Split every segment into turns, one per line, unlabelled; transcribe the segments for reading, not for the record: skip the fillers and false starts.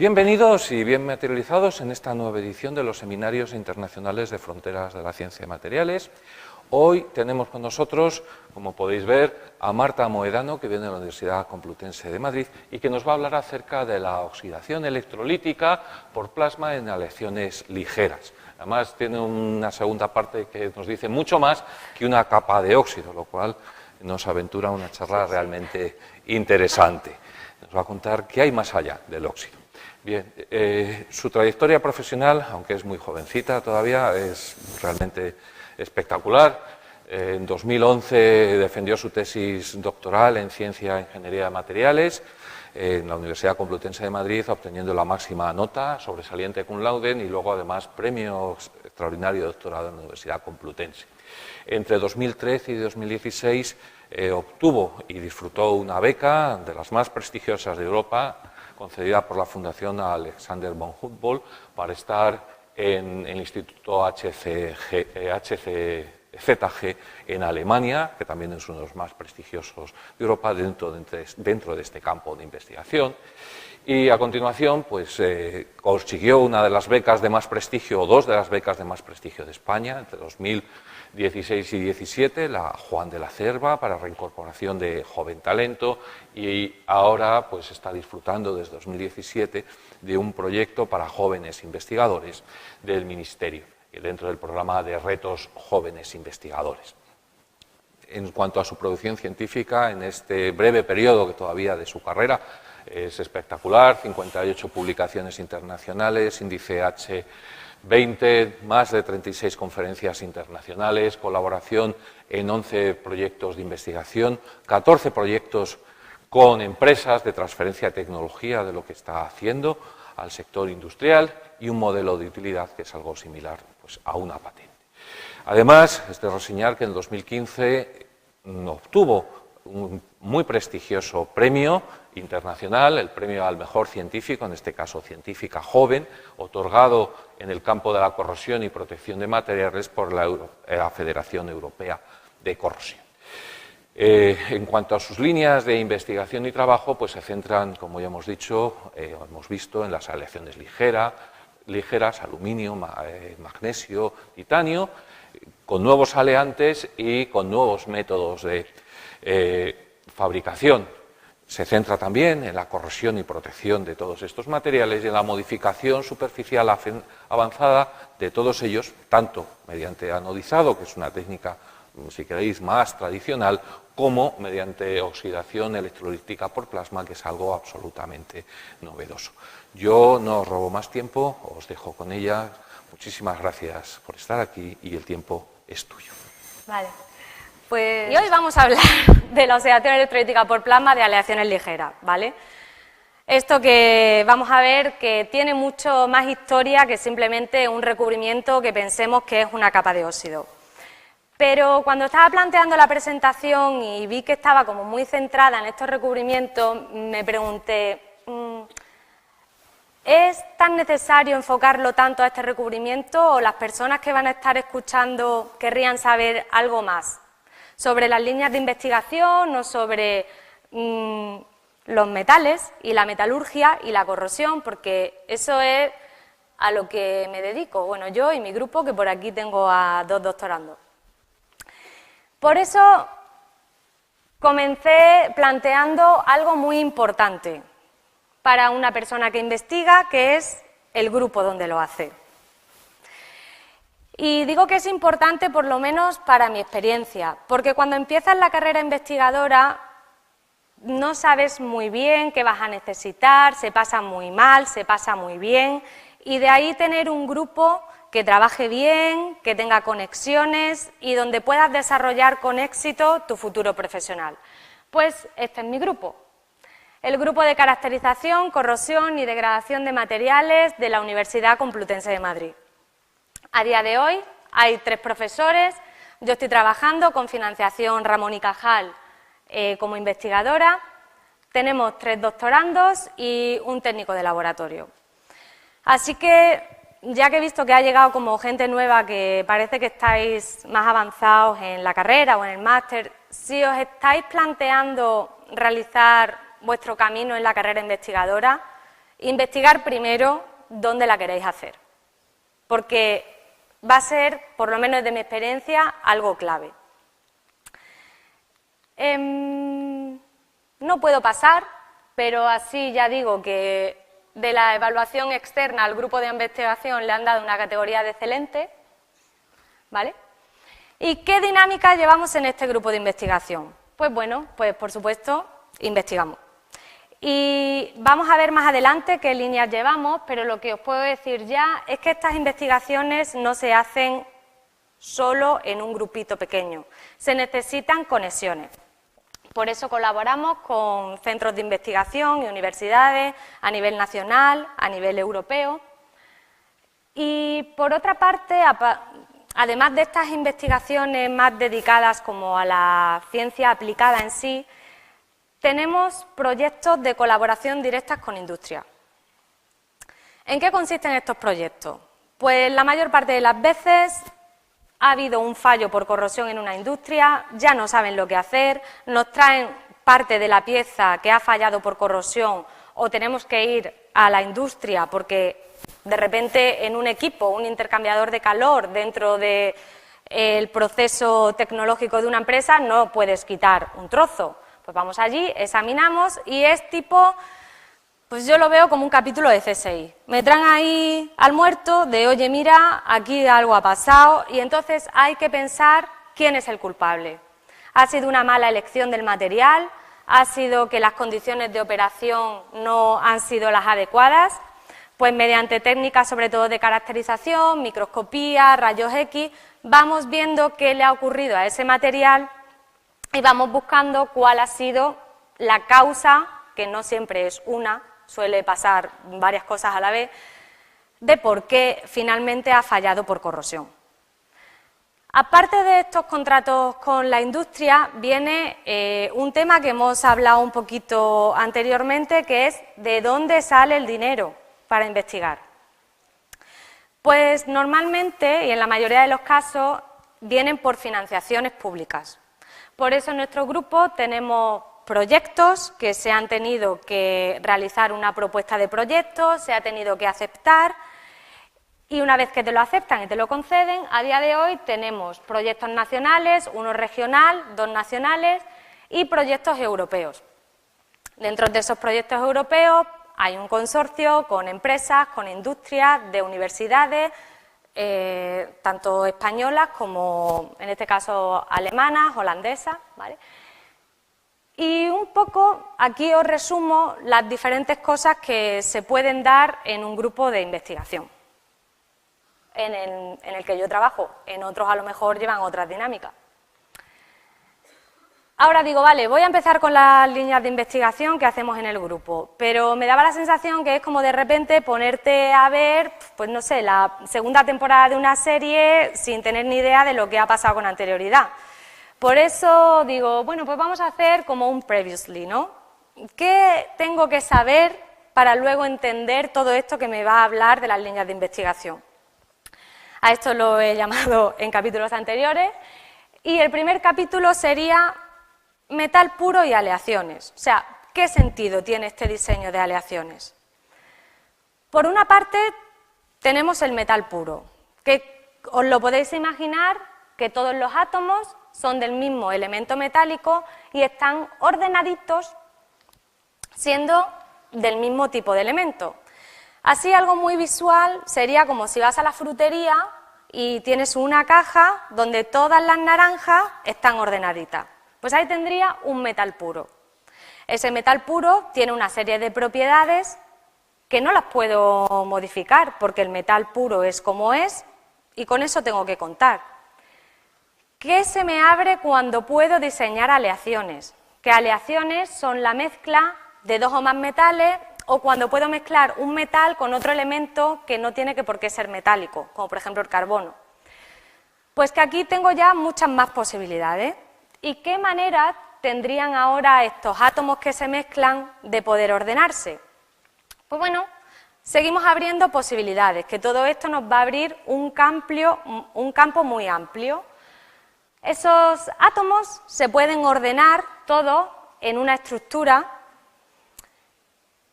Bienvenidos y bien materializados en esta nueva edición de los Seminarios Internacionales de Fronteras de la Ciencia y Materiales. Hoy tenemos con nosotros, como podéis ver, a Marta Mohedano, que viene de la Universidad Complutense de Madrid y que nos va a hablar acerca de la oxidación electrolítica por plasma en aleaciones ligeras. Además, tiene una segunda parte que nos dice mucho más que una capa de óxido, lo cual nos aventura una charla realmente interesante. Nos va a contar qué hay más allá del óxido. Bien, su trayectoria profesional, aunque es muy jovencita todavía, es realmente espectacular. En 2011 defendió su tesis doctoral en Ciencia e Ingeniería de Materiales en la Universidad Complutense de Madrid, obteniendo la máxima nota, sobresaliente cum laude, y luego además premio extraordinario de doctorado en la Universidad Complutense. Entre 2013 y 2016 obtuvo y disfrutó una beca de las más prestigiosas de Europa, concedida por la Fundación Alexander von Humboldt, para estar en el Instituto HCZG en Alemania, que también es uno de los más prestigiosos de Europa dentro de este campo de investigación. Y a continuación, pues consiguió una de las becas de más prestigio, o dos de las becas de más prestigio de España, entre 2016 y 2017, la Juan de la Cerva, para reincorporación de joven talento, y ahora pues está disfrutando desde 2017 de un proyecto para jóvenes investigadores del Ministerio, dentro del programa de retos jóvenes investigadores. En cuanto a su producción científica, en este breve periodo que todavía de su carrera, es espectacular: 58 publicaciones internacionales, índice H20, más de 36 conferencias internacionales, colaboración en 11 proyectos de investigación, 14 proyectos con empresas de transferencia de tecnología de lo que está haciendo al sector industrial y un modelo de utilidad que es algo similar pues, a una patente. Además, es de reseñar que en 2015 obtuvo un muy prestigioso premio internacional, el premio al mejor científico, en este caso científica joven, otorgado en el campo de la corrosión y protección de materiales por la Federación Europea de Corrosión. En cuanto a sus líneas de investigación y trabajo, pues se centran, como ya hemos dicho, hemos visto, en las aleaciones ligeras, aluminio, magnesio, titanio, con nuevos aleantes y con nuevos métodos de fabricación. Se centra también en la corrosión y protección de todos estos materiales y en la modificación superficial avanzada de todos ellos, tanto mediante anodizado, que es una técnica, si queréis, más tradicional, como mediante oxidación electrolítica por plasma, que es algo absolutamente novedoso. Yo no os robo más tiempo, os dejo con ella. Muchísimas gracias por estar aquí y el tiempo es tuyo.
Vale. Pues, y hoy vamos a hablar de la oxidación electrolítica por plasma de aleaciones ligeras, ¿vale? Esto que vamos a ver que tiene mucho más historia que simplemente un recubrimiento que pensemos que es una capa de óxido. Pero cuando estaba planteando la presentación y vi que estaba como muy centrada en estos recubrimientos, me pregunté, ¿es tan necesario enfocarlo tanto a este recubrimiento o las personas que van a estar escuchando querrían saber algo más sobre las líneas de investigación o sobre los metales y la metalurgia y la corrosión? Porque eso es a lo que me dedico, bueno, yo y mi grupo, que por aquí tengo a 2 doctorandos. Por eso comencé planteando algo muy importante para una persona que investiga, que es el grupo donde lo hace. Y digo que es importante por lo menos para mi experiencia, porque cuando empiezas la carrera investigadora no sabes muy bien qué vas a necesitar, se pasa muy mal, se pasa muy bien, y de ahí tener un grupo que trabaje bien, que tenga conexiones y donde puedas desarrollar con éxito tu futuro profesional. Pues este es mi grupo. El grupo de caracterización, corrosión y degradación de materiales de la Universidad Complutense de Madrid. A día de hoy hay 3 profesores, yo estoy trabajando con financiación Ramón y Cajal como investigadora, tenemos 3 doctorandos y un técnico de laboratorio. Así que, ya que he visto que ha llegado como gente nueva que parece que estáis más avanzados en la carrera o en el máster, si os estáis planteando realizar vuestro camino en la carrera investigadora investigar primero dónde la queréis hacer, porque va a ser, por lo menos de mi experiencia, algo clave. No puedo pasar, pero así ya digo que de la evaluación externa al grupo de investigación le han dado una categoría de excelente, ¿vale? ¿Y qué dinámica llevamos en este grupo de investigación? Pues bueno, pues por supuesto, investigamos. Y vamos a ver más adelante qué líneas llevamos, pero lo que os puedo decir ya es que estas investigaciones no se hacen solo en un grupito pequeño, se necesitan conexiones. Por eso colaboramos con centros de investigación y universidades a nivel nacional, a nivel europeo. Y por otra parte, además de estas investigaciones más dedicadas como a la ciencia aplicada en sí, tenemos proyectos de colaboración directas con industria. ¿En qué consisten estos proyectos? Pues la mayor parte de las veces ha habido un fallo por corrosión en una industria, ya no saben lo que hacer, nos traen parte de la pieza que ha fallado por corrosión o tenemos que ir a la industria porque de repente en un equipo, un intercambiador de calor dentro del proceso tecnológico de una empresa no puedes quitar un trozo. Pues vamos allí, examinamos y es tipo, pues yo lo veo como un capítulo de CSI. Me traen ahí al muerto de, oye, mira, aquí algo ha pasado y entonces hay que pensar quién es el culpable. ¿Ha sido una mala elección del material? ¿Ha sido que las condiciones de operación no han sido las adecuadas? Pues mediante técnicas sobre todo de caracterización, microscopía, rayos X, vamos viendo qué le ha ocurrido a ese material y vamos buscando cuál ha sido la causa, que no siempre es una, suele pasar varias cosas a la vez, de por qué finalmente ha fallado por corrosión. Aparte de estos contratos con la industria, viene un tema que hemos hablado un poquito anteriormente, que es de dónde sale el dinero para investigar. Pues normalmente, y en la mayoría de los casos, vienen por financiaciones públicas. Por eso en nuestro grupo tenemos proyectos que se han tenido que realizar una propuesta de proyecto, se ha tenido que aceptar y una vez que te lo aceptan y te lo conceden, a día de hoy tenemos proyectos nacionales, uno regional, 2 nacionales y proyectos europeos. Dentro de esos proyectos europeos hay un consorcio con empresas, con industrias, de universidades, tanto españolas como, en este caso, alemanas, holandesas, ¿vale? Y un poco aquí os resumo las diferentes cosas que se pueden dar en un grupo de investigación, en el que yo trabajo, en otros a lo mejor llevan otras dinámicas. Ahora digo, vale, voy a empezar con las líneas de investigación que hacemos en el grupo, pero me daba la sensación que es como de repente ponerte a ver, pues no sé, la segunda temporada de una serie sin tener ni idea de lo que ha pasado con anterioridad. Por eso digo, bueno, pues vamos a hacer como un previously, ¿no? ¿Qué tengo que saber para luego entender todo esto que me va a hablar de las líneas de investigación? A esto lo he llamado en capítulos anteriores y el primer capítulo sería metal puro y aleaciones. O sea, ¿qué sentido tiene este diseño de aleaciones? Por una parte, tenemos el metal puro, que os lo podéis imaginar que todos los átomos son del mismo elemento metálico y están ordenaditos siendo del mismo tipo de elemento. Así, algo muy visual sería como si vas a la frutería y tienes una caja donde todas las naranjas están ordenaditas. Pues ahí tendría un metal puro. Ese metal puro tiene una serie de propiedades que no las puedo modificar porque el metal puro es como es y con eso tengo que contar. ¿Qué se me abre cuando puedo diseñar aleaciones? Que aleaciones son la mezcla de 2 o más metales o cuando puedo mezclar un metal con otro elemento que no tiene que por qué ser metálico, como por ejemplo el carbono. Pues que aquí tengo ya muchas más posibilidades. ¿Y qué manera tendrían ahora estos átomos que se mezclan de poder ordenarse? Pues bueno, seguimos abriendo posibilidades, que todo esto nos va a abrir un campo muy amplio. Esos átomos se pueden ordenar todos en una estructura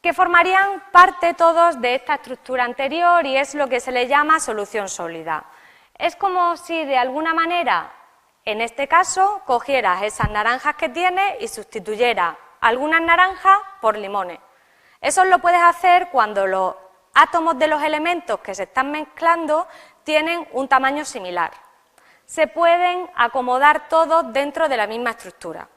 que formarían parte todos de esta estructura anterior y es lo que se le llama solución sólida. Es como si de alguna manera, en este caso, cogieras esas naranjas que tienes y sustituyeras algunas naranjas por limones. Eso lo puedes hacer cuando los átomos de los elementos que se están mezclando tienen un tamaño similar. Se pueden acomodar todos dentro de la misma estructura.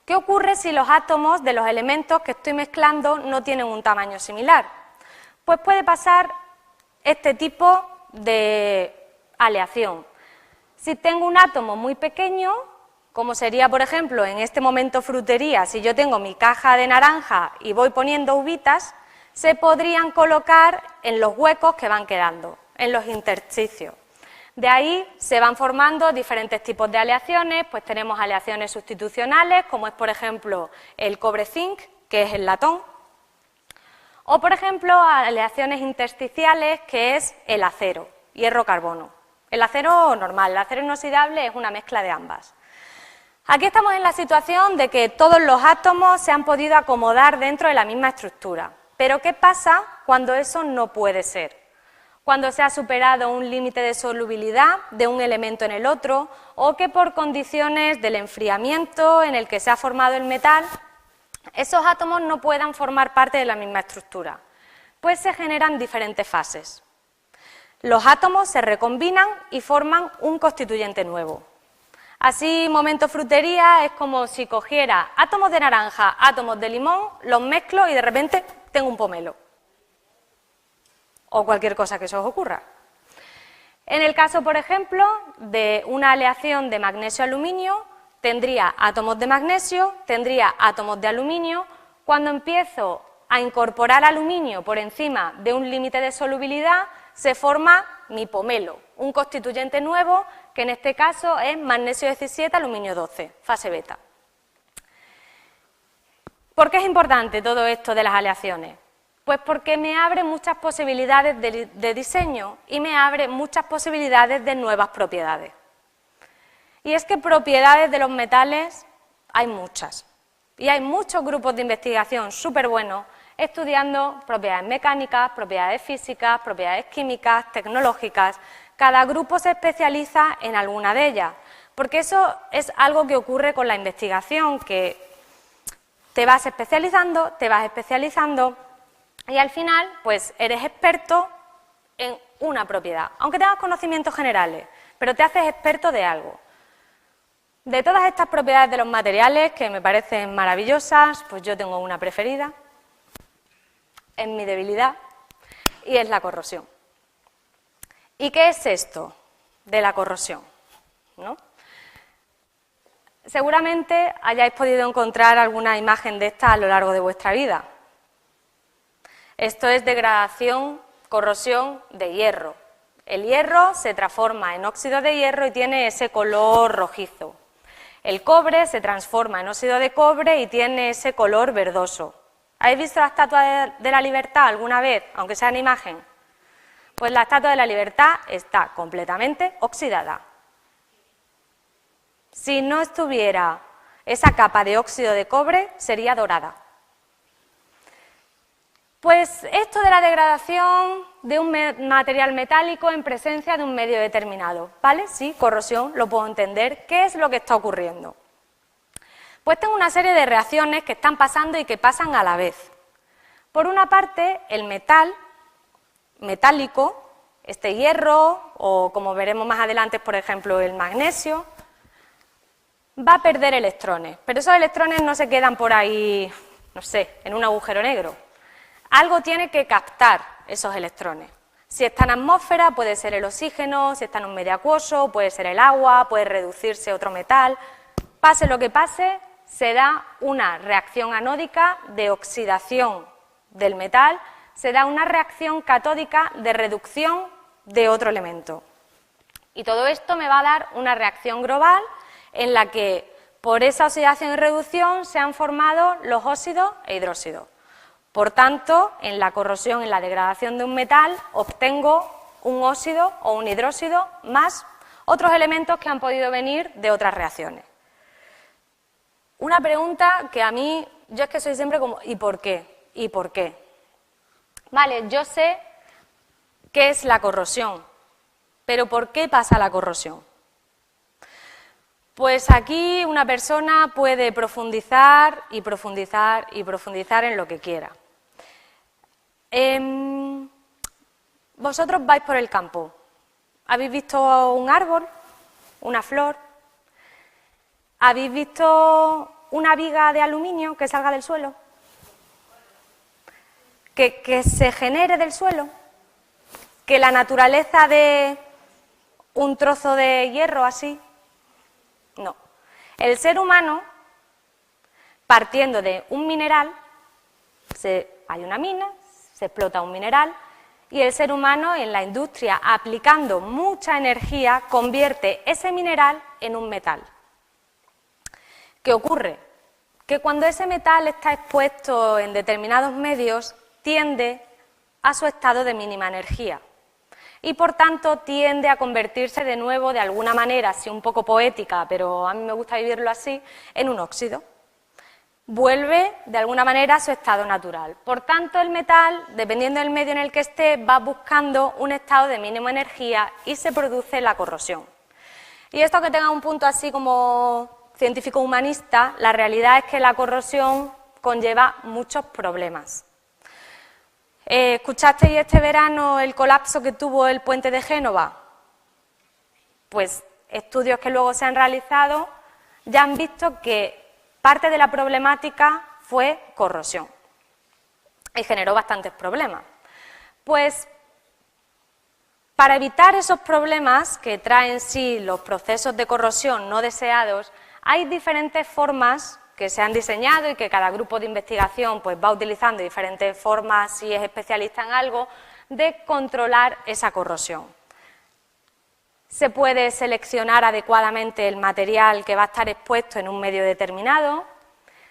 ¿Qué ocurre si los átomos de los elementos que estoy mezclando no tienen un tamaño similar? Pues puede pasar este tipo de aleación. Si tengo un átomo muy pequeño, como sería, por ejemplo, en este momento frutería, si yo tengo mi caja de naranja y voy poniendo uvitas, se podrían colocar en los huecos que van quedando, en los intersticios. De ahí se van formando diferentes tipos de aleaciones, pues tenemos aleaciones sustitucionales, como es, por ejemplo, el cobre-zinc, que es el latón, o, por ejemplo, aleaciones intersticiales, que es el acero, hierro-carbono. El acero normal, el acero inoxidable es una mezcla de ambas. Aquí estamos en la situación de que todos los átomos se han podido acomodar dentro de la misma estructura. Pero ¿qué pasa cuando eso no puede ser? Cuando se ha superado un límite de solubilidad de un elemento en el otro o que por condiciones del enfriamiento en el que se ha formado el metal, esos átomos no puedan formar parte de la misma estructura. Pues se generan diferentes fases. Los átomos se recombinan y forman un constituyente nuevo. Así, momento frutería es como si cogiera átomos de naranja, átomos de limón, los mezclo y de repente tengo un pomelo. O cualquier cosa que se os ocurra. En el caso, por ejemplo, de una aleación de magnesio-aluminio, tendría átomos de magnesio, tendría átomos de aluminio. Cuando empiezo a incorporar aluminio por encima de un límite de solubilidad, se forma mi pomelo, un constituyente nuevo, que en este caso es magnesio 17, aluminio 12, fase beta. ¿Por qué es importante todo esto de las aleaciones? Pues porque me abre muchas posibilidades de diseño y me abre muchas posibilidades de nuevas propiedades. Y es que propiedades de los metales hay muchas. Y hay muchos grupos de investigación súper buenos estudiando propiedades mecánicas, propiedades físicas, propiedades químicas, tecnológicas. Cada grupo se especializa en alguna de ellas, porque eso es algo que ocurre con la investigación, que te vas especializando y al final pues eres experto en una propiedad, aunque tengas conocimientos generales, pero te haces experto de algo. De todas estas propiedades de los materiales, que me parecen maravillosas, pues yo tengo una preferida, es mi debilidad, y es la corrosión. ¿Y qué es esto de la corrosión? ¿No? Seguramente hayáis podido encontrar alguna imagen de esta a lo largo de vuestra vida. Esto es degradación, corrosión de hierro. El hierro se transforma en óxido de hierro y tiene ese color rojizo. El cobre se transforma en óxido de cobre y tiene ese color verdoso. ¿Habéis visto la Estatua de la Libertad alguna vez, aunque sea en imagen? Pues la Estatua de la Libertad está completamente oxidada. Si no estuviera esa capa de óxido de cobre, sería dorada. Pues esto de la degradación de un material metálico en presencia de un medio determinado, ¿vale? Sí, corrosión, lo puedo entender. ¿Qué es lo que está ocurriendo? Pues tengo una serie de reacciones que están pasando y que pasan a la vez. Por una parte, el metal metálico, este hierro, o como veremos más adelante, por ejemplo, el magnesio, va a perder electrones, pero esos electrones no se quedan por ahí, no sé, en un agujero negro. Algo tiene que captar esos electrones. Si está en atmósfera, puede ser el oxígeno, si está en un medio acuoso, puede ser el agua, puede reducirse otro metal. Pase lo que pase, se da una reacción anódica de oxidación del metal, se da una reacción catódica de reducción de otro elemento. Y todo esto me va a dar una reacción global en la que por esa oxidación y reducción se han formado los óxidos e hidróxidos. Por tanto, en la corrosión, en la degradación de un metal, obtengo un óxido o un hidróxido más otros elementos que han podido venir de otras reacciones. Una pregunta que a mí, yo es que soy siempre como, ¿y por qué? y por qué. Vale, yo sé qué es la corrosión, pero ¿por qué pasa la corrosión? Pues aquí una persona puede profundizar y profundizar y profundizar en lo que quiera. Vosotros vais por el campo. ¿Habéis visto un árbol? ¿Una flor? ¿Habéis visto una viga de aluminio que salga del suelo? ¿Que se genere del suelo? ¿Que la naturaleza de un trozo de hierro así? No. El ser humano, partiendo de un mineral, hay una mina, se explota un mineral, y el ser humano en la industria, aplicando mucha energía, convierte ese mineral en un metal. ¿Qué ocurre? Que cuando ese metal está expuesto en determinados medios, tiende a su estado de mínima energía. Y por tanto tiende a convertirse de nuevo, de alguna manera, así un poco poética, pero a mí me gusta vivirlo así, en un óxido. Vuelve de alguna manera a su estado natural. Por tanto, el metal, dependiendo del medio en el que esté, va buscando un estado de mínima energía y se produce la corrosión. Y esto, que tenga un punto así como científico humanista, la realidad es que la corrosión conlleva muchos problemas. ¿Escuchasteis este verano el colapso que tuvo el puente de Génova? Pues estudios que luego se han realizado ya han visto que parte de la problemática fue corrosión y generó bastantes problemas. Pues para evitar esos problemas que traen sí los procesos de corrosión no deseados, hay diferentes formas que se han diseñado y que cada grupo de investigación pues va utilizando diferentes formas, si es especialista en algo, de controlar esa corrosión. Se puede seleccionar adecuadamente el material que va a estar expuesto en un medio determinado,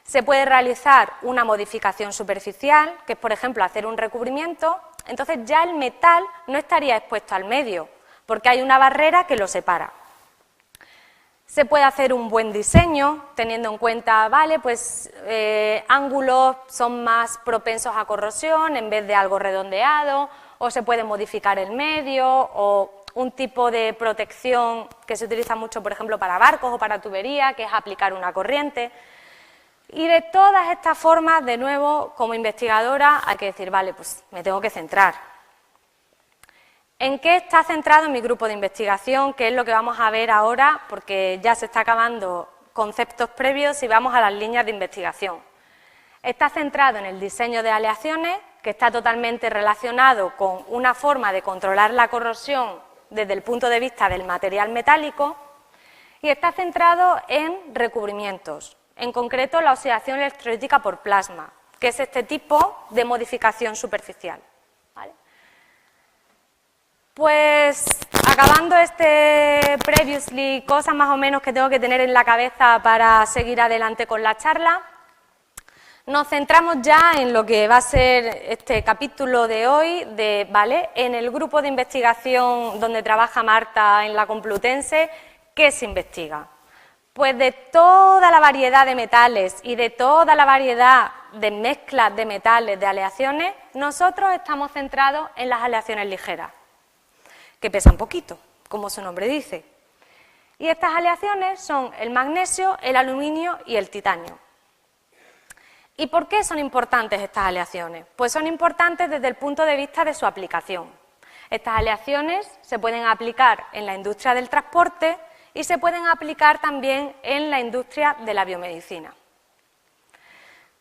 se puede realizar una modificación superficial, que es, por ejemplo, hacer un recubrimiento, entonces ya el metal no estaría expuesto al medio, porque hay una barrera que lo separa. Se puede hacer un buen diseño, teniendo en cuenta, vale, pues ángulos son más propensos a corrosión en vez de algo redondeado, o se puede modificar el medio, o un tipo de protección que se utiliza mucho, por ejemplo, para barcos o para tubería, que es aplicar una corriente. Y de todas estas formas, de nuevo, como investigadora, hay que decir, vale, pues me tengo que centrar. ¿En qué está centrado mi grupo de investigación? ¿Qué es lo que vamos a ver ahora? Porque ya se está acabando conceptos previos y vamos a las líneas de investigación. Está centrado en el diseño de aleaciones, que está totalmente relacionado con una forma de controlar la corrosión desde el punto de vista del material metálico, y está centrado en recubrimientos, en concreto la oxidación electrolítica por plasma, que es este tipo de modificación superficial. ¿Vale? Pues acabando este previously, cosas más o menos que tengo que tener en la cabeza para seguir adelante con la charla, nos centramos ya en lo que va a ser este capítulo de hoy, ¿vale? En el grupo de investigación donde trabaja Marta en la Complutense. ¿Qué se investiga? Pues de toda la variedad de metales y de toda la variedad de mezclas de metales, de aleaciones, nosotros estamos centrados en las aleaciones ligeras, que pesan poquito, como su nombre dice. Y estas aleaciones son el magnesio, el aluminio y el titanio. ¿Y por qué son importantes estas aleaciones? Pues son importantes desde el punto de vista de su aplicación. Estas aleaciones se pueden aplicar en la industria del transporte y se pueden aplicar también en la industria de la biomedicina.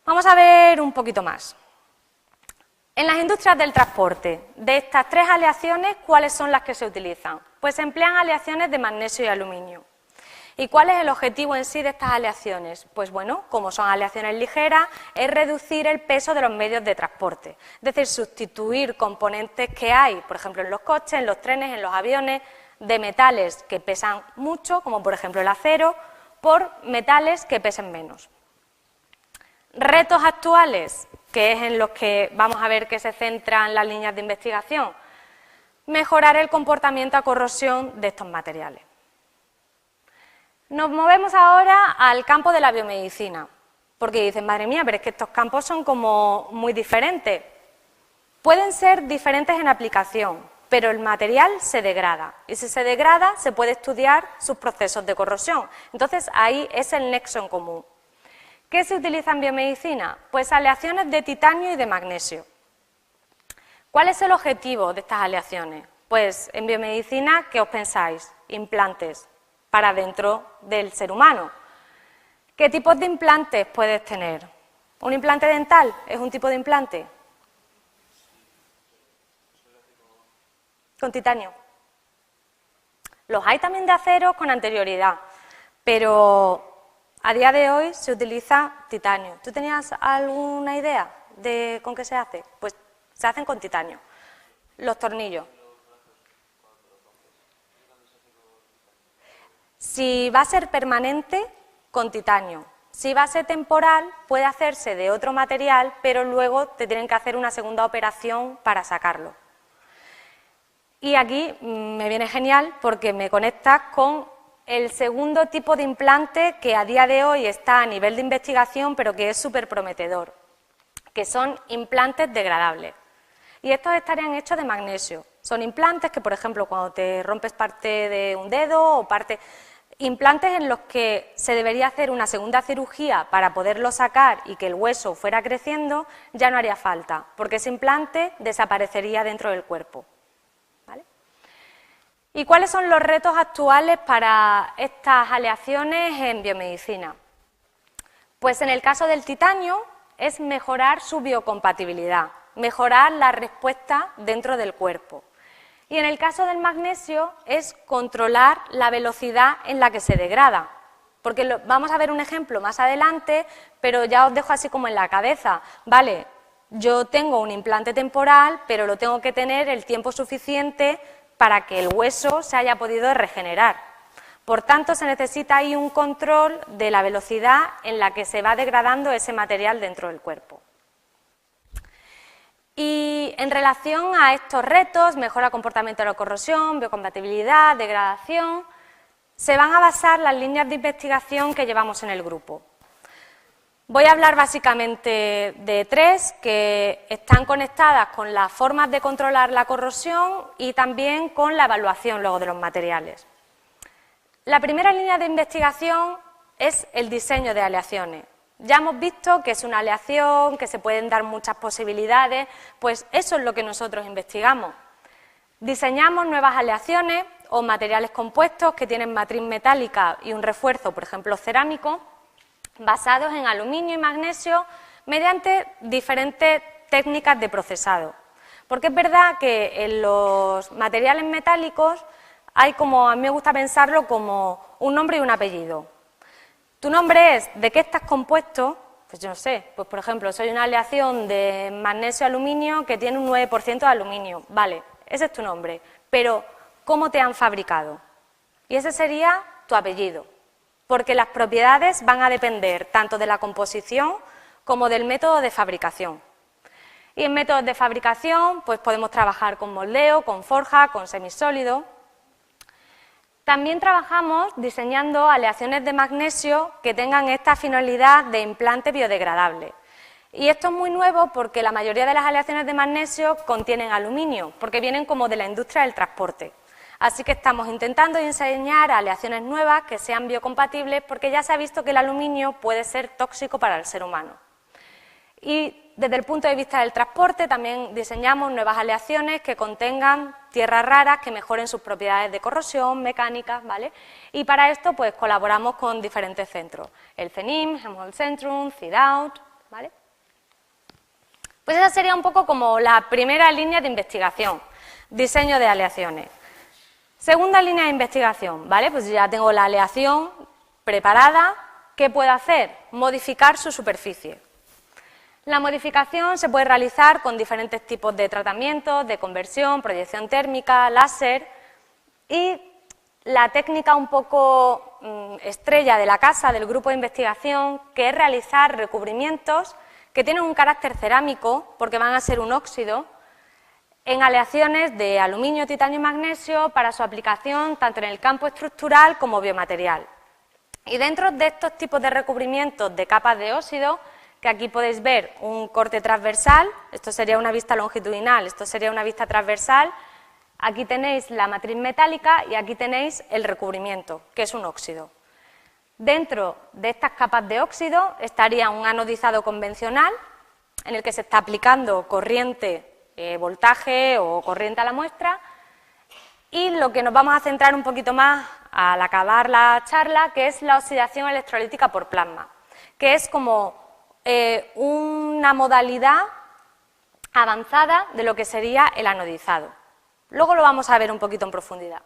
Vamos a ver un poquito más. En las industrias del transporte, de estas tres aleaciones, ¿cuáles son las que se utilizan? Pues se emplean aleaciones de magnesio y aluminio. ¿Y cuál es el objetivo en sí de estas aleaciones? Pues bueno, como son aleaciones ligeras, es reducir el peso de los medios de transporte, es decir, sustituir componentes que hay, por ejemplo, en los coches, en los trenes, en los aviones, de metales que pesan mucho, como por ejemplo el acero, por metales que pesen menos. Retos actuales, que es en los que vamos a ver que se centran las líneas de investigación, mejorar el comportamiento a corrosión de estos materiales. Nos movemos ahora al campo de la biomedicina. Porque dicen, madre mía, pero es que estos campos son como muy diferentes. Pueden ser diferentes en aplicación, pero el material se degrada. Y si se degrada, se puede estudiar sus procesos de corrosión. Entonces, ahí es el nexo en común. ¿Qué se utiliza en biomedicina? Pues aleaciones de titanio y de magnesio. ¿Cuál es el objetivo de estas aleaciones? Pues en biomedicina, ¿qué os pensáis? Implantes para dentro del ser humano. ¿Qué tipos de implantes puedes tener? ¿Un implante dental es un tipo de implante? Con titanio. Los hay también de acero con anterioridad, pero a día de hoy se utiliza titanio. ¿Tú tenías alguna idea de con qué se hace? Pues se hacen con titanio. Los tornillos. Si va a ser permanente, con titanio. Si va a ser temporal, puede hacerse de otro material, pero luego te tienen que hacer una segunda operación para sacarlo. Y aquí me viene genial porque me conectas con el segundo tipo de implante que a día de hoy está a nivel de investigación, pero que es súper prometedor, que son implantes degradables. Y estos estarían hechos de magnesio. Son implantes que, por ejemplo, cuando te rompes parte de un dedo o implantes en los que se debería hacer una segunda cirugía para poderlo sacar y que el hueso fuera creciendo, ya no haría falta, porque ese implante desaparecería dentro del cuerpo. ¿Vale? ¿Y cuáles son los retos actuales para estas aleaciones en biomedicina? Pues en el caso del titanio es mejorar su biocompatibilidad, mejorar la respuesta dentro del cuerpo. Y en el caso del magnesio es controlar la velocidad en la que se degrada, porque vamos a ver un ejemplo más adelante, pero ya os dejo así como en la cabeza, vale, yo tengo un implante temporal, pero lo tengo que tener el tiempo suficiente para que el hueso se haya podido regenerar. Por tanto, se necesita ahí un control de la velocidad en la que se va degradando ese material dentro del cuerpo. Y en relación a estos retos, mejora comportamiento de la corrosión, biocompatibilidad, degradación, se van a basar las líneas de investigación que llevamos en el grupo. Voy a hablar básicamente de 3 que están conectadas con las formas de controlar la corrosión y también con la evaluación luego de los materiales. La primera línea de investigación es el diseño de aleaciones. Ya hemos visto que es una aleación, que se pueden dar muchas posibilidades, pues eso es lo que nosotros investigamos. Diseñamos nuevas aleaciones o materiales compuestos que tienen matriz metálica y un refuerzo, por ejemplo cerámico, basados en aluminio y magnesio mediante diferentes técnicas de procesado. Porque es verdad que en los materiales metálicos hay como, a mí me gusta pensarlo como un nombre y un apellido. Tu nombre es de qué estás compuesto, pues yo no sé, pues por ejemplo, soy una aleación de magnesio-aluminio que tiene un 9% de aluminio, vale, ese es tu nombre, pero ¿cómo te han fabricado? Y ese sería tu apellido, porque las propiedades van a depender tanto de la composición como del método de fabricación. Y en métodos de fabricación, pues podemos trabajar con moldeo, con forja, con semisólido. También trabajamos diseñando aleaciones de magnesio que tengan esta finalidad de implante biodegradable. Y esto es muy nuevo porque la mayoría de las aleaciones de magnesio contienen aluminio, porque vienen como de la industria del transporte. Así que estamos intentando diseñar aleaciones nuevas que sean biocompatibles porque ya se ha visto que el aluminio puede ser tóxico para el ser humano. Y desde el punto de vista del transporte también diseñamos nuevas aleaciones que contengan tierras raras que mejoren sus propiedades de corrosión, mecánicas, ¿vale? Y para esto pues colaboramos con diferentes centros, el CENIM, Helmholtz Centrum, CIDAUT, ¿vale? Pues esa sería un poco como la primera línea de investigación, diseño de aleaciones. Segunda línea de investigación, ¿vale? Pues ya tengo la aleación preparada, ¿qué puedo hacer? Modificar su superficie. La modificación se puede realizar con diferentes tipos de tratamientos, de conversión, proyección térmica, láser y la técnica un poco estrella de la casa, del grupo de investigación, que es realizar recubrimientos que tienen un carácter cerámico porque van a ser un óxido en aleaciones de aluminio, titanio y magnesio para su aplicación tanto en el campo estructural como biomaterial. Y dentro de estos tipos de recubrimientos de capas de óxido, que aquí podéis ver un corte transversal, esto sería una vista longitudinal, esto sería una vista transversal, aquí tenéis la matriz metálica y aquí tenéis el recubrimiento, que es un óxido. Dentro de estas capas de óxido estaría un anodizado convencional, en el que se está aplicando corriente, voltaje o corriente a la muestra, y lo que nos vamos a centrar un poquito más al acabar la charla, que es la oxidación electrolítica por plasma, que es como una modalidad avanzada de lo que sería el anodizado. Luego lo vamos a ver un poquito en profundidad.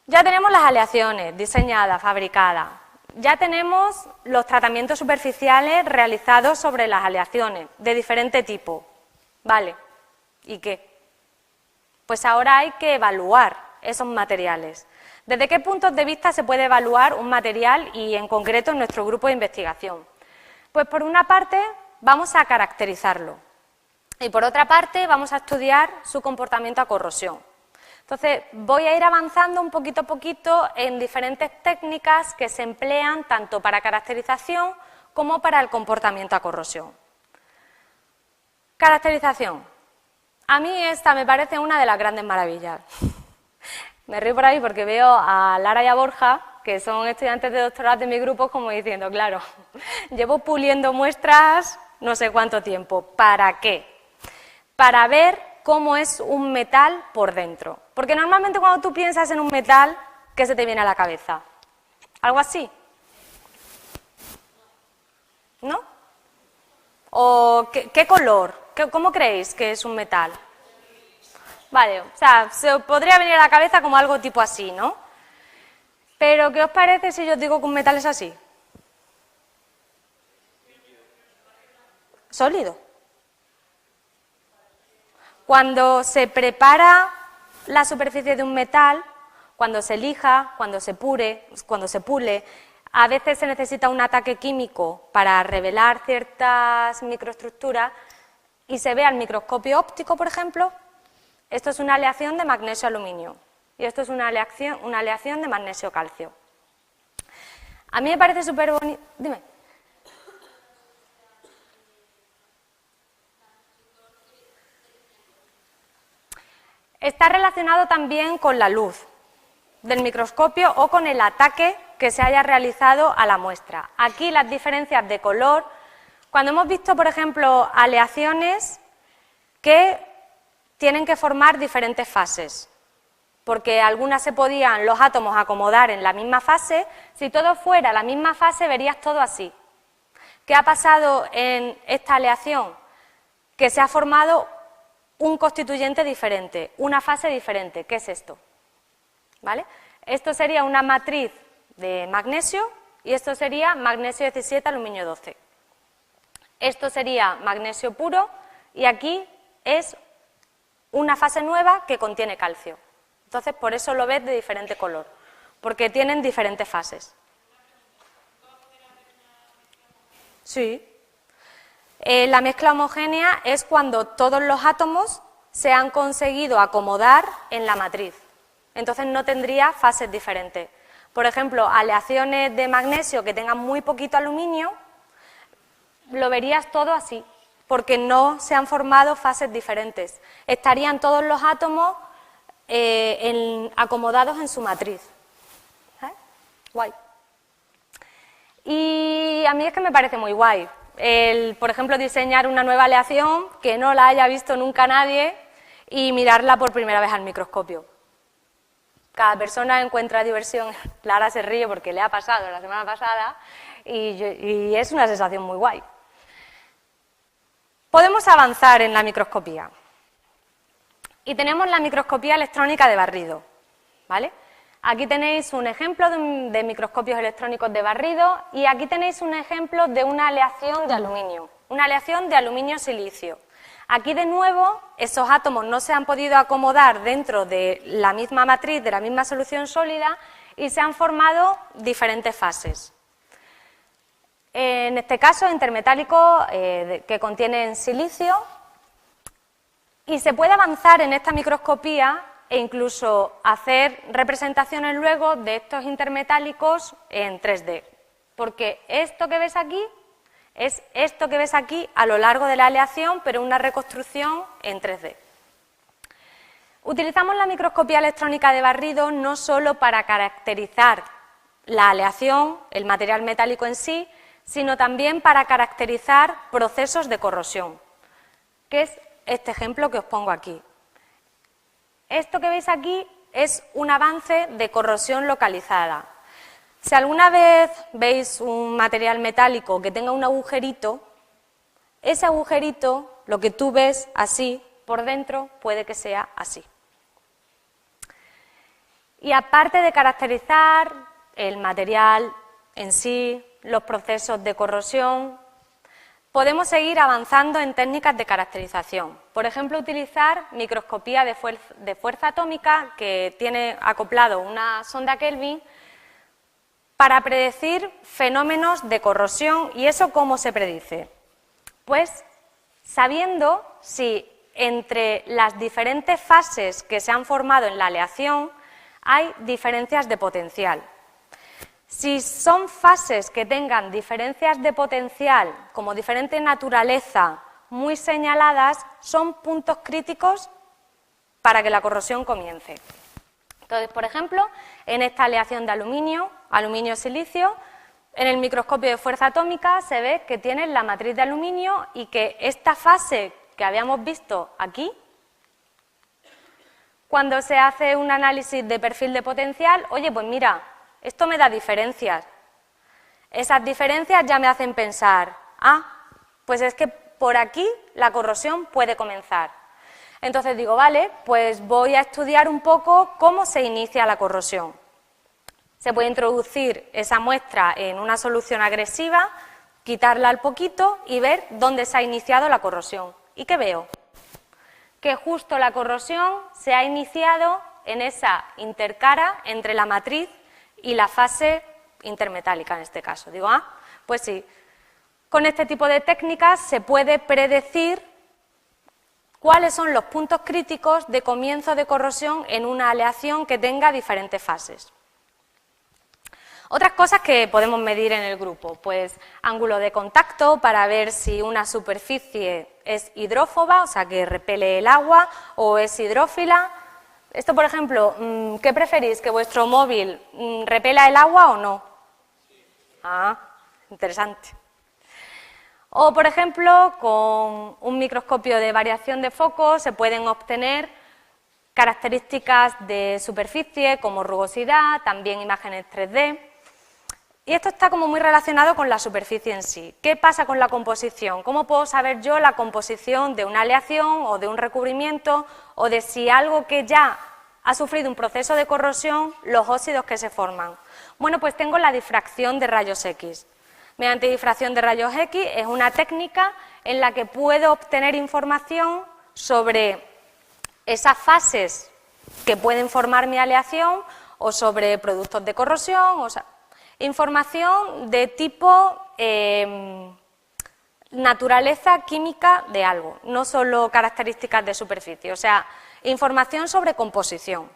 Ya tenemos las aleaciones diseñadas, fabricadas. Ya tenemos los tratamientos superficiales realizados sobre las aleaciones de diferente tipo. ¿Vale? ¿Y qué? Pues ahora hay que evaluar esos materiales. ¿Desde qué puntos de vista se puede evaluar un material y en concreto en nuestro grupo de investigación? Pues por una parte vamos a caracterizarlo y por otra parte vamos a estudiar su comportamiento a corrosión. Entonces voy a ir avanzando un poquito a poquito en diferentes técnicas que se emplean tanto para caracterización como para el comportamiento a corrosión. Caracterización. A mí esta me parece una de las grandes maravillas. Me río por ahí porque veo a Lara y a Borja, que son estudiantes de doctorado de mi grupo, como diciendo, claro, llevo puliendo muestras no sé cuánto tiempo. ¿Para qué? Para ver cómo es un metal por dentro. Porque normalmente cuando tú piensas en un metal, ¿qué se te viene a la cabeza? ¿Algo así? ¿No? ¿O qué color? ¿Cómo creéis que es un metal? Vale, o sea, se podría venir a la cabeza como algo tipo así, ¿no? Pero, ¿qué os parece si yo os digo que un metal es así? Sólido. Cuando se prepara la superficie de un metal, cuando se lija, cuando se pule, a veces se necesita un ataque químico para revelar ciertas microestructuras y se ve al microscopio óptico, por ejemplo, esto es una aleación de magnesio-aluminio y esto es una aleación de magnesio-calcio. A mí me parece súper bonito. Dime. Está relacionado también con la luz del microscopio o con el ataque que se haya realizado a la muestra. Aquí las diferencias de color, cuando hemos visto, por ejemplo, aleaciones que tienen que formar diferentes fases, porque algunas se podían los átomos acomodar en la misma fase, si todo fuera la misma fase verías todo así. ¿Qué ha pasado en esta aleación? Que se ha formado un constituyente diferente, una fase diferente. ¿Qué es esto? ¿Vale? Esto sería una matriz de magnesio y esto sería magnesio 17, aluminio 12. Esto sería magnesio puro y aquí es una fase nueva que contiene calcio. Entonces, por eso lo ves de diferente color, porque tienen diferentes fases. Sí. La mezcla homogénea es cuando todos los átomos se han conseguido acomodar en la matriz. Entonces no tendría fases diferentes. Por ejemplo, aleaciones de magnesio que tengan muy poquito aluminio, lo verías todo así, porque no se han formado fases diferentes. Estarían todos los átomos acomodados en su matriz. Guay. Y a mí es que me parece muy guay. Por ejemplo, diseñar una nueva aleación que no la haya visto nunca nadie y mirarla por primera vez al microscopio. Cada persona encuentra diversión. Lara se ríe porque le ha pasado la semana pasada y es una sensación muy guay. Podemos avanzar en la microscopía. Y tenemos la microscopía electrónica de barrido, ¿vale? Aquí tenéis un ejemplo de microscopios electrónicos de barrido y aquí tenéis un ejemplo de una aleación de aluminio, una aleación de aluminio-silicio. Aquí de nuevo esos átomos no se han podido acomodar dentro de la misma matriz, de la misma solución sólida y se han formado diferentes fases. En este caso intermetálico que contienen silicio y se puede avanzar en esta microscopía e incluso hacer representaciones luego de estos intermetálicos en 3D. Porque esto que ves aquí es esto que ves aquí a lo largo de la aleación, pero una reconstrucción en 3D. Utilizamos la microscopía electrónica de barrido no solo para caracterizar la aleación, el material metálico en sí, sino también para caracterizar procesos de corrosión, que es este ejemplo que os pongo aquí. Esto que veis aquí es un avance de corrosión localizada. Si alguna vez veis un material metálico que tenga un agujerito, ese agujerito, lo que tú ves así, por dentro, puede que sea así. Y aparte de caracterizar el material en sí, los procesos de corrosión, podemos seguir avanzando en técnicas de caracterización. Por ejemplo, utilizar microscopía de fuerza atómica, que tiene acoplado una sonda Kelvin, para predecir fenómenos de corrosión. ¿Y eso cómo se predice? Pues sabiendo si entre las diferentes fases que se han formado en la aleación hay diferencias de potencial. Si son fases que tengan diferencias de potencial, como diferente naturaleza, muy señaladas, son puntos críticos para que la corrosión comience. Entonces, por ejemplo, en esta aleación de aluminio, aluminio-silicio, en el microscopio de fuerza atómica se ve que tiene la matriz de aluminio y que esta fase que habíamos visto aquí, cuando se hace un análisis de perfil de potencial, oye, pues mira, esto me da diferencias. Esas diferencias ya me hacen pensar, pues es que por aquí la corrosión puede comenzar. Entonces digo, vale, pues voy a estudiar un poco cómo se inicia la corrosión. Se puede introducir esa muestra en una solución agresiva, quitarla al poquito y ver dónde se ha iniciado la corrosión. ¿Y qué veo? Que justo la corrosión se ha iniciado en esa intercara entre la matriz y la fase intermetálica en este caso. Digo, pues sí, con este tipo de técnicas se puede predecir cuáles son los puntos críticos de comienzo de corrosión en una aleación que tenga diferentes fases. Otras cosas que podemos medir en el grupo, pues ángulo de contacto para ver si una superficie es hidrófoba, o sea que repele el agua, o es hidrófila. Esto, por ejemplo, ¿qué preferís? ¿Que vuestro móvil repela el agua o no? Interesante. O, por ejemplo, con un microscopio de variación de foco se pueden obtener características de superficie como rugosidad, también imágenes 3D. Y esto está como muy relacionado con la superficie en sí. ¿Qué pasa con la composición? ¿Cómo puedo saber yo la composición de una aleación o de un recubrimiento o de si algo que ya ha sufrido un proceso de corrosión, los óxidos que se forman? Bueno, pues tengo la difracción de rayos X. Mediante difracción de rayos X es una técnica en la que puedo obtener información sobre esas fases que pueden formar mi aleación o sobre productos de corrosión, o sea, información de tipo naturaleza química de algo, no solo características de superficie, o sea, información sobre composición.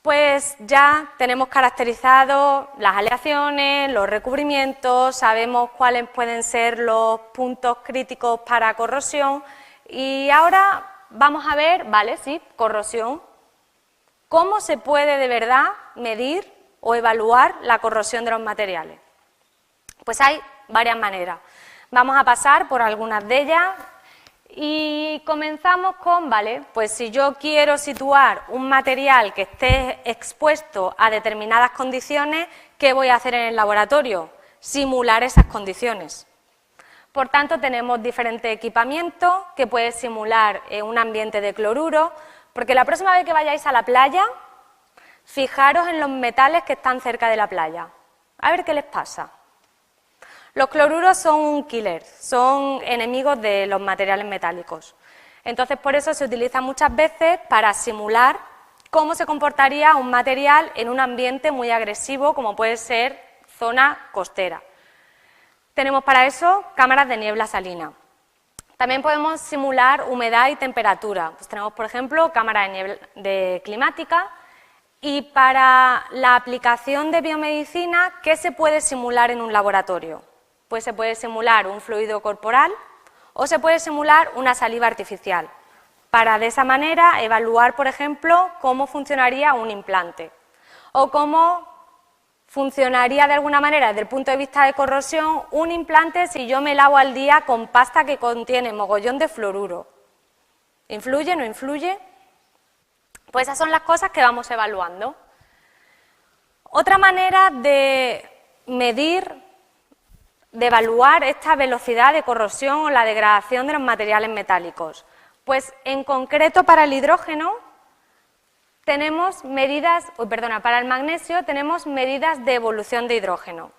Pues ya tenemos caracterizado las aleaciones, los recubrimientos, sabemos cuáles pueden ser los puntos críticos para corrosión y ahora vamos a ver, vale, sí, corrosión. ¿Cómo se puede de verdad medir o evaluar la corrosión de los materiales? Pues hay varias maneras. Vamos a pasar por algunas de ellas y comenzamos con, vale, pues si yo quiero situar un material que esté expuesto a determinadas condiciones, ¿qué voy a hacer en el laboratorio? Simular esas condiciones. Por tanto, tenemos diferentes equipamientos que puede simular un ambiente de cloruro, porque la próxima vez que vayáis a la playa, fijaros en los metales que están cerca de la playa, a ver qué les pasa. Los cloruros son un killer, son enemigos de los materiales metálicos. Entonces, por eso se utiliza muchas veces para simular cómo se comportaría un material en un ambiente muy agresivo, como puede ser zona costera. Tenemos para eso cámaras de niebla salina. También podemos simular humedad y temperatura. Pues tenemos, por ejemplo, cámara de climática. Y para la aplicación de biomedicina, ¿qué se puede simular en un laboratorio? Pues se puede simular un fluido corporal o se puede simular una saliva artificial, para de esa manera evaluar, por ejemplo, cómo funcionaría un implante o cómo funcionaría de alguna manera desde el punto de vista de corrosión un implante si yo me lavo al día con pasta que contiene mogollón de fluoruro. ¿Influye? ¿No influye? Pues esas son las cosas que vamos evaluando. Otra manera de medir, de evaluar esta velocidad de corrosión o la degradación de los materiales metálicos. Pues en concreto para el hidrógeno tenemos medidas, para el magnesio tenemos medidas de evolución de hidrógeno.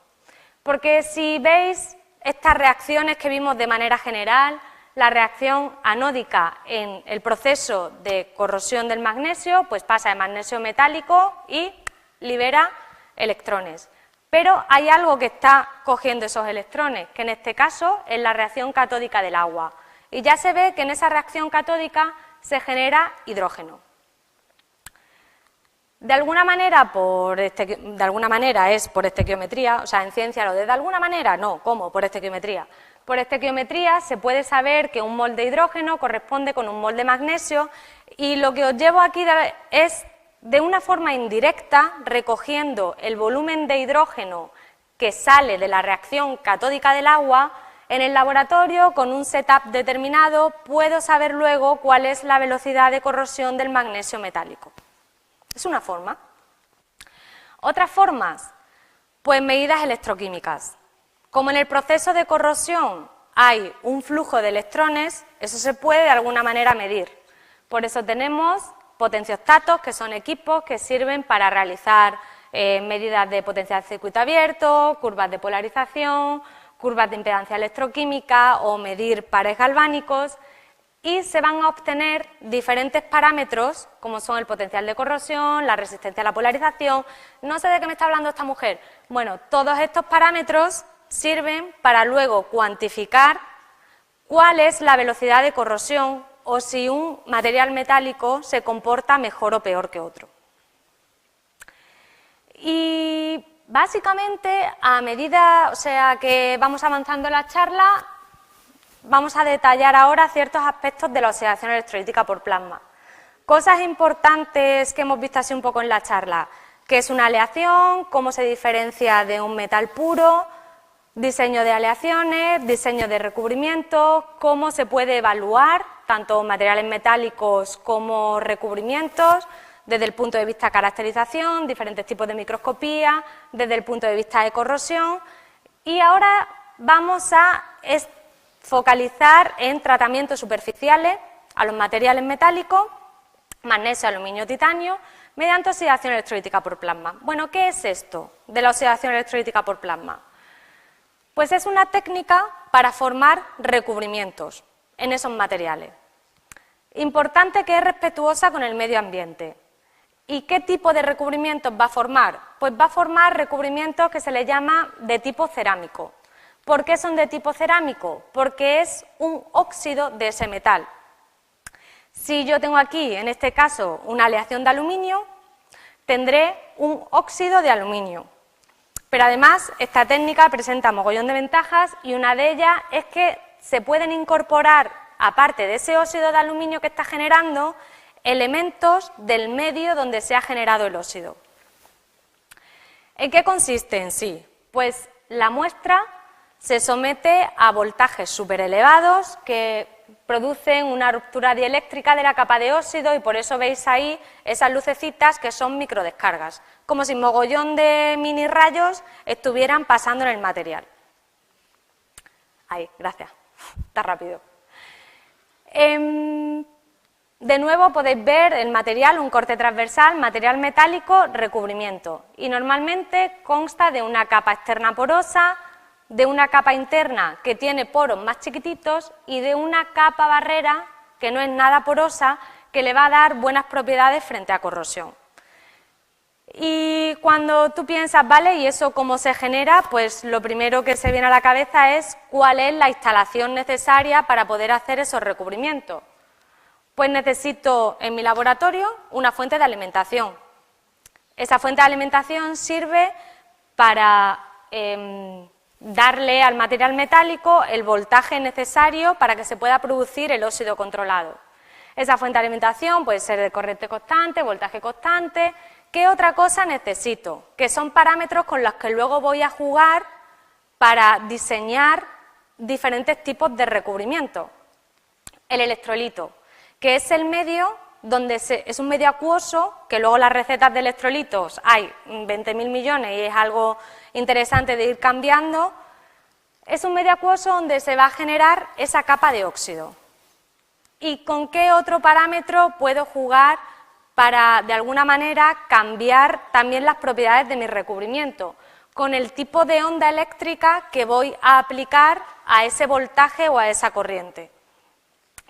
Porque si veis estas reacciones que vimos de manera general, la reacción anódica en el proceso de corrosión del magnesio, pues pasa de magnesio metálico y libera electrones. Pero hay algo que está cogiendo esos electrones, que en este caso es la reacción catódica del agua. Y ya se ve que en esa reacción catódica se genera hidrógeno. De alguna manera es por estequiometría, o sea, en ciencia lo de alguna manera, no, ¿cómo? Por estequiometría. Por estequiometría se puede saber que un mol de hidrógeno corresponde con un mol de magnesio y lo que os llevo aquí es de una forma indirecta, recogiendo el volumen de hidrógeno que sale de la reacción catódica del agua, en el laboratorio con un setup determinado puedo saber luego cuál es la velocidad de corrosión del magnesio metálico. Es una forma. Otras formas, pues medidas electroquímicas. Como en el proceso de corrosión hay un flujo de electrones, eso se puede de alguna manera medir. Por eso tenemos potenciostatos, que son equipos que sirven para realizar medidas de potencial de circuito abierto, curvas de polarización, curvas de impedancia electroquímica o medir pares galvánicos, y se van a obtener diferentes parámetros, como son el potencial de corrosión, la resistencia a la polarización. No sé de qué me está hablando esta mujer. Bueno, todos estos parámetros sirven para luego cuantificar cuál es la velocidad de corrosión o si un material metálico se comporta mejor o peor que otro. Y básicamente, a medida que vamos avanzando en la charla, vamos a detallar ahora ciertos aspectos de la oxidación electrolítica por plasma. Cosas importantes que hemos visto así un poco en la charla: qué es una aleación, cómo se diferencia de un metal puro, diseño de aleaciones, diseño de recubrimiento, cómo se puede evaluar tanto materiales metálicos como recubrimientos, desde el punto de vista de caracterización, diferentes tipos de microscopía, desde el punto de vista de corrosión. Y ahora vamos a focalizar en tratamientos superficiales a los materiales metálicos, magnesio, aluminio, titanio, mediante oxidación electrolítica por plasma. Bueno, ¿qué es esto de la oxidación electrolítica por plasma? Pues es una técnica para formar recubrimientos en esos materiales. Importante que es respetuosa con el medio ambiente. ¿Y qué tipo de recubrimientos va a formar? Pues va a formar recubrimientos que se le llama de tipo cerámico. ¿Por qué son de tipo cerámico? Porque es un óxido de ese metal. Si yo tengo aquí, en este caso, una aleación de aluminio, tendré un óxido de aluminio. Pero además, esta técnica presenta mogollón de ventajas y una de ellas es que se pueden incorporar, aparte de ese óxido de aluminio que está generando, elementos del medio donde se ha generado el óxido. ¿En qué consiste en sí? Pues la muestra se somete a voltajes superelevados que producen una ruptura dieléctrica de la capa de óxido y por eso veis ahí esas lucecitas que son microdescargas, como si mogollón de mini rayos estuvieran pasando en el material. Ahí, gracias, está rápido. De nuevo podéis ver el material, un corte transversal, material metálico, recubrimiento. Y normalmente consta de una capa externa porosa, de una capa interna que tiene poros más chiquititos y de una capa barrera que no es nada porosa, que le va a dar buenas propiedades frente a corrosión. Y cuando tú piensas, vale, ¿y eso cómo se genera? Pues lo primero que se viene a la cabeza es cuál es la instalación necesaria para poder hacer esos recubrimientos. Pues necesito en mi laboratorio una fuente de alimentación. Esa fuente de alimentación sirve para darle al material metálico el voltaje necesario para que se pueda producir el óxido controlado. Esa fuente de alimentación puede ser de corriente constante, voltaje constante. ¿Qué otra cosa necesito? Que son parámetros con los que luego voy a jugar para diseñar diferentes tipos de recubrimiento. El electrolito, que es el medio donde es un medio acuoso, que luego las recetas de electrolitos hay 20.000 millones y es algo interesante de ir cambiando. Es un medio acuoso donde se va a generar esa capa de óxido. ¿Y con qué otro parámetro puedo jugar para, de alguna manera, cambiar también las propiedades de mi recubrimiento? Con el tipo de onda eléctrica que voy a aplicar a ese voltaje o a esa corriente.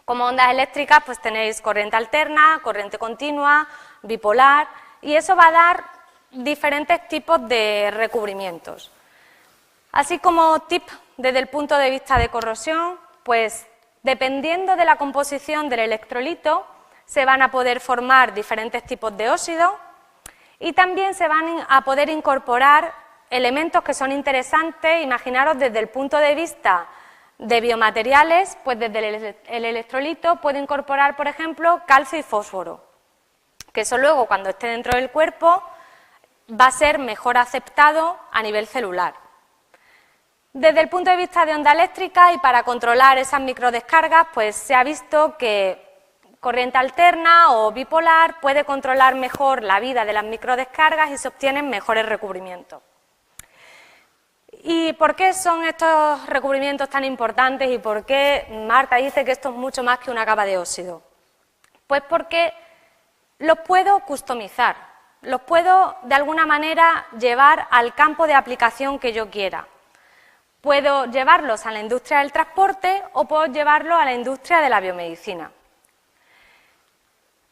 Como ondas eléctricas, pues tenéis corriente alterna, corriente continua, bipolar, y eso va a dar diferentes tipos de recubrimientos. Así como tip desde el punto de vista de corrosión, pues dependiendo de la composición del electrolito, se van a poder formar diferentes tipos de óxido y también se van a poder incorporar elementos que son interesantes. Imaginaros desde el punto de vista de biomateriales, pues desde el electrolito puede incorporar, por ejemplo, calcio y fósforo, que eso luego, cuando esté dentro del cuerpo, va a ser mejor aceptado a nivel celular. Desde el punto de vista de onda eléctrica y para controlar esas microdescargas, pues se ha visto que corriente alterna o bipolar puede controlar mejor la vida de las microdescargas y se obtienen mejores recubrimientos. ¿Y por qué son estos recubrimientos tan importantes y por qué Marta dice que esto es mucho más que una capa de óxido? Pues porque los puedo customizar, los puedo de alguna manera llevar al campo de aplicación que yo quiera. Puedo llevarlos a la industria del transporte o puedo llevarlos a la industria de la biomedicina.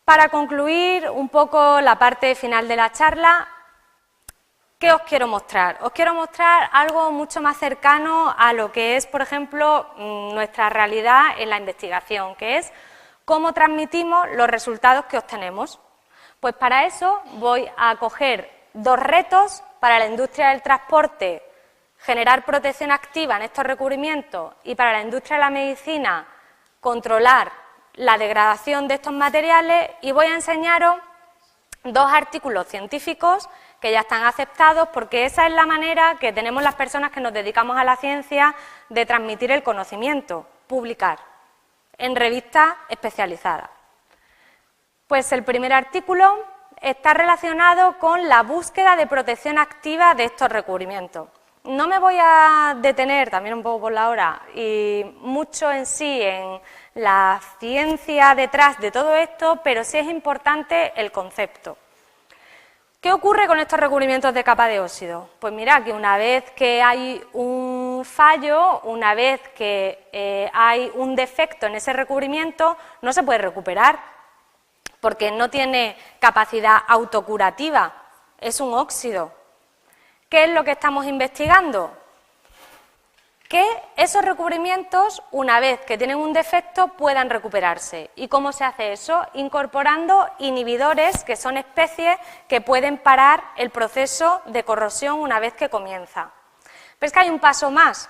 Para concluir un poco la parte final de la charla, ¿qué os quiero mostrar? Os quiero mostrar algo mucho más cercano a lo que es, por ejemplo, nuestra realidad en la investigación, que es cómo transmitimos los resultados que obtenemos. Pues para eso voy a coger dos retos para la industria del transporte: generar protección activa en estos recubrimientos, y para la industria de la medicina controlar la degradación de estos materiales, y voy a enseñaros dos artículos científicos que ya están aceptados, porque esa es la manera que tenemos las personas que nos dedicamos a la ciencia de transmitir el conocimiento: publicar en revistas especializadas. Pues el primer artículo está relacionado con la búsqueda de protección activa de estos recubrimientos. No me voy a detener, también un poco por la hora, y mucho en sí en la ciencia detrás de todo esto, pero sí es importante el concepto. ¿Qué ocurre con estos recubrimientos de capa de óxido? Pues mira, que una vez que hay un fallo, una vez que hay un defecto en ese recubrimiento, no se puede recuperar, porque no tiene capacidad autocurativa, es un óxido. ¿Qué es lo que estamos investigando? Que esos recubrimientos, una vez que tienen un defecto, puedan recuperarse. ¿Y cómo se hace eso? Incorporando inhibidores, que son especies que pueden parar el proceso de corrosión una vez que comienza. Pero es que hay un paso más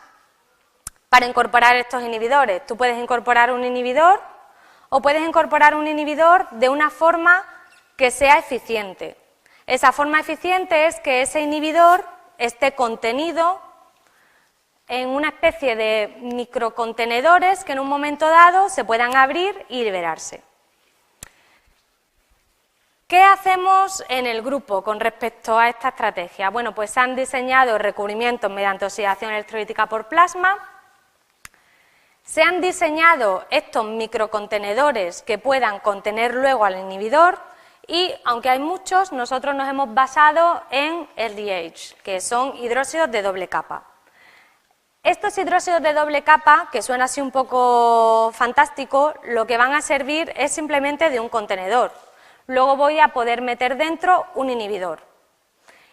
para incorporar estos inhibidores. Tú puedes incorporar un inhibidor o puedes incorporar un inhibidor de una forma que sea eficiente. Esa forma eficiente es que ese inhibidor esté contenido en una especie de microcontenedores que en un momento dado se puedan abrir y liberarse. ¿Qué hacemos en el grupo con respecto a esta estrategia? Bueno, pues se han diseñado recubrimientos mediante oxidación electrolítica por plasma. Se han diseñado estos microcontenedores que puedan contener luego al inhibidor. Y, aunque hay muchos, nosotros nos hemos basado en LDH, que son hidróxidos de doble capa. Estos hidróxidos de doble capa, que suena así un poco fantástico, lo que van a servir es simplemente de un contenedor. Luego voy a poder meter dentro un inhibidor.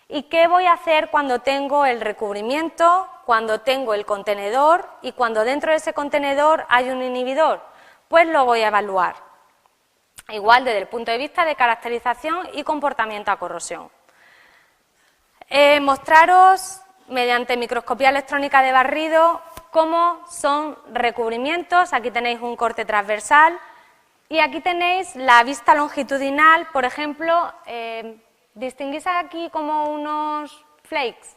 ¿Y qué voy a hacer cuando tengo el recubrimiento, cuando tengo el contenedor y cuando dentro de ese contenedor hay un inhibidor? Pues lo voy a evaluar. Igual desde el punto de vista de caracterización y comportamiento a corrosión. Mostraros mediante microscopía electrónica de barrido cómo son recubrimientos. Aquí tenéis un corte transversal y aquí tenéis la vista longitudinal. Por ejemplo, distinguís aquí como unos flakes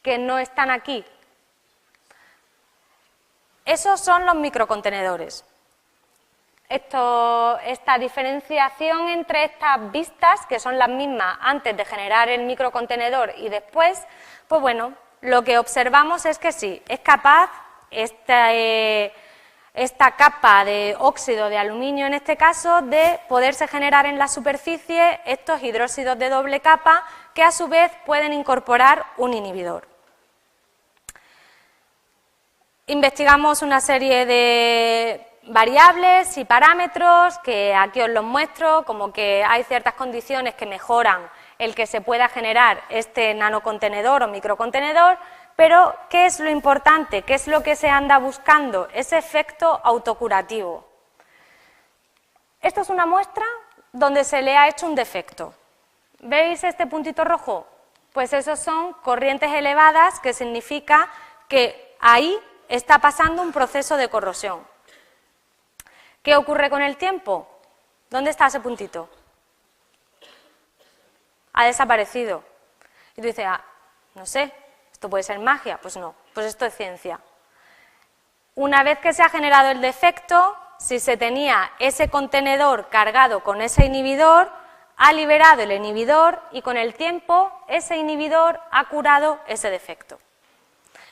que no están aquí. Esos son los microcontenedores. Esta diferenciación entre estas vistas, que son las mismas antes de generar el microcontenedor y después, pues bueno, lo que observamos es que sí, es capaz esta capa de óxido de aluminio, en este caso, de poderse generar en la superficie estos hidróxidos de doble capa que a su vez pueden incorporar un inhibidor. Investigamos una serie de variables y parámetros que aquí os los muestro, como que hay ciertas condiciones que mejoran el que se pueda generar este nanocontenedor o microcontenedor, pero ¿qué es lo importante? ¿Qué es lo que se anda buscando? Ese efecto autocurativo. Esto es una muestra donde se le ha hecho un defecto. ¿Veis este puntito rojo? Pues esos son corrientes elevadas, que significa que ahí está pasando un proceso de corrosión. ¿Qué ocurre con el tiempo? ¿Dónde está ese puntito? Ha desaparecido. Y tú dices, no sé, ¿esto puede ser magia? Pues no, pues esto es ciencia. Una vez que se ha generado el defecto, si se tenía ese contenedor cargado con ese inhibidor, ha liberado el inhibidor y con el tiempo ese inhibidor ha curado ese defecto.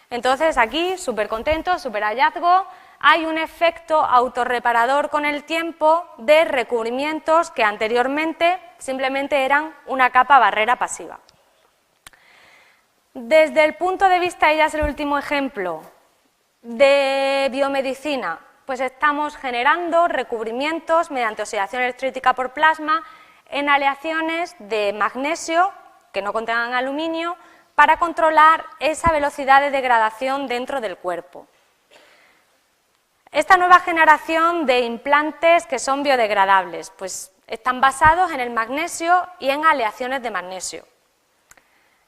Entonces aquí, súper contento, súper hallazgo, hay un efecto autorreparador con el tiempo de recubrimientos que anteriormente simplemente eran una capa barrera pasiva. Desde el punto de vista, y ya es el último ejemplo, de biomedicina, pues estamos generando recubrimientos mediante oxidación electrolítica por plasma en aleaciones de magnesio que no contengan aluminio para controlar esa velocidad de degradación dentro del cuerpo. Esta nueva generación de implantes que son biodegradables, pues están basados en el magnesio y en aleaciones de magnesio.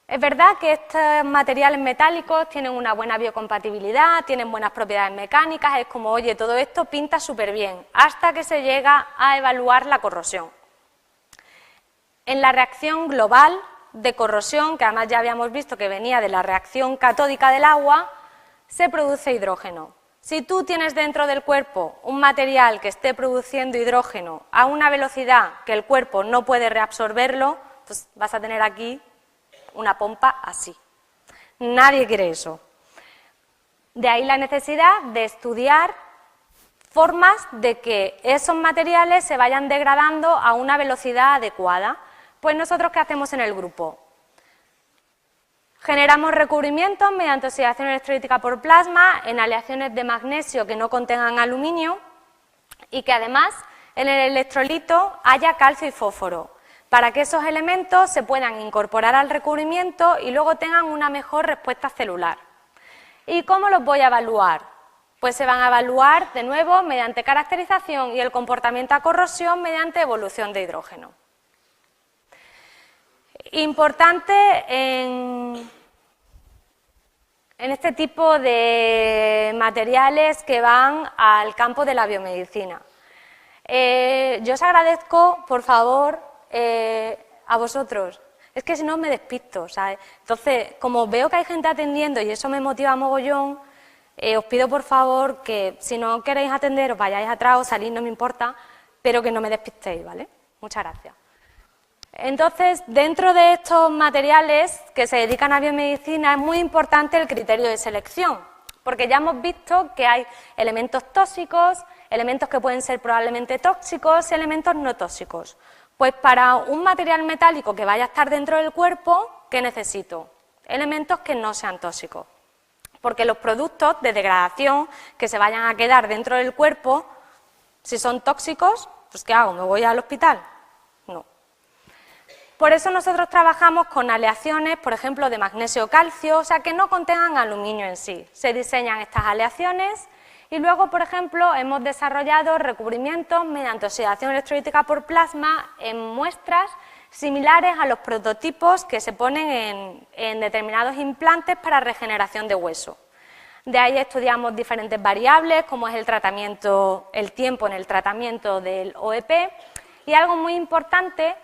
Es verdad que estos materiales metálicos tienen una buena biocompatibilidad, tienen buenas propiedades mecánicas, es como, oye, todo esto pinta súper bien, hasta que se llega a evaluar la corrosión. En la reacción global de corrosión, que además ya habíamos visto que venía de la reacción catódica del agua, se produce hidrógeno. Si tú tienes dentro del cuerpo un material que esté produciendo hidrógeno a una velocidad que el cuerpo no puede reabsorberlo, pues vas a tener aquí una pompa así. Nadie quiere eso. De ahí la necesidad de estudiar formas de que esos materiales se vayan degradando a una velocidad adecuada. Pues nosotros, ¿qué hacemos en el grupo? Generamos recubrimientos mediante oxidación electrolítica por plasma en aleaciones de magnesio que no contengan aluminio y que además en el electrolito haya calcio y fósforo, para que esos elementos se puedan incorporar al recubrimiento y luego tengan una mejor respuesta celular. ¿Y cómo los voy a evaluar? Pues se van a evaluar de nuevo mediante caracterización y el comportamiento a corrosión mediante evolución de hidrógeno. Importante en este tipo de materiales que van al campo de la biomedicina. Yo os agradezco, por favor, a vosotros. Es que si no me despisto, ¿sabes? Entonces, como veo que hay gente atendiendo y eso me motiva mogollón, os pido por favor que si no queréis atender os vayáis atrás o salís, no me importa, pero que no me despistéis, ¿vale? Muchas gracias. Entonces, dentro de estos materiales que se dedican a biomedicina es muy importante el criterio de selección, porque ya hemos visto que hay elementos tóxicos, elementos que pueden ser probablemente tóxicos y elementos no tóxicos. Pues para un material metálico que vaya a estar dentro del cuerpo, ¿qué necesito? Elementos que no sean tóxicos, porque los productos de degradación que se vayan a quedar dentro del cuerpo, si son tóxicos, pues ¿qué hago? ¿Me voy al hospital? No. Por eso nosotros trabajamos con aleaciones, por ejemplo, de magnesio-calcio, o sea, que no contengan aluminio en sí. Se diseñan estas aleaciones y luego, por ejemplo, hemos desarrollado recubrimientos mediante oxidación electrolítica por plasma en muestras similares a los prototipos que se ponen en determinados implantes para regeneración de hueso. De ahí estudiamos diferentes variables, como es el tiempo en el tratamiento del OEP, y algo muy importante,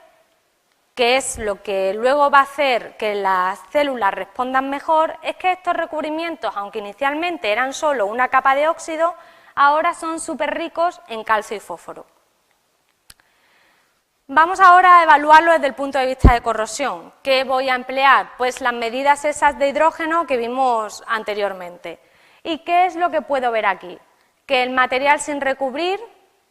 que es lo que luego va a hacer que las células respondan mejor, es que estos recubrimientos, aunque inicialmente eran solo una capa de óxido, ahora son súper ricos en calcio y fósforo. Vamos ahora a evaluarlo desde el punto de vista de corrosión. ¿Qué voy a emplear? Pues las medidas esas de hidrógeno que vimos anteriormente. ¿Y qué es lo que puedo ver aquí? Que el material sin recubrir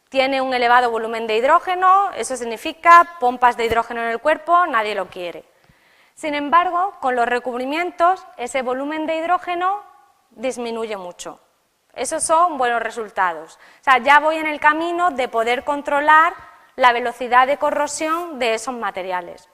tiene un elevado volumen de hidrógeno, eso significa pompas de hidrógeno en el cuerpo, nadie lo quiere. Sin embargo, con los recubrimientos, ese volumen de hidrógeno disminuye mucho. Esos son buenos resultados. O sea, ya voy en el camino de poder controlar la velocidad de corrosión de esos materiales.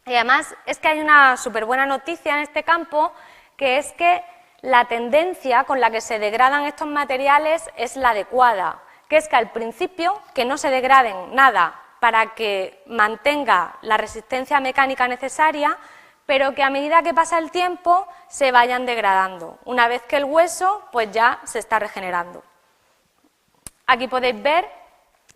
Y además es que hay una súper buena noticia en este campo, que es que la tendencia con la que se degradan estos materiales es la adecuada, que es que al principio que no se degraden nada para que mantenga la resistencia mecánica necesaria, pero que a medida que pasa el tiempo se vayan degradando, una vez que el hueso pues ya se está regenerando. Aquí podéis ver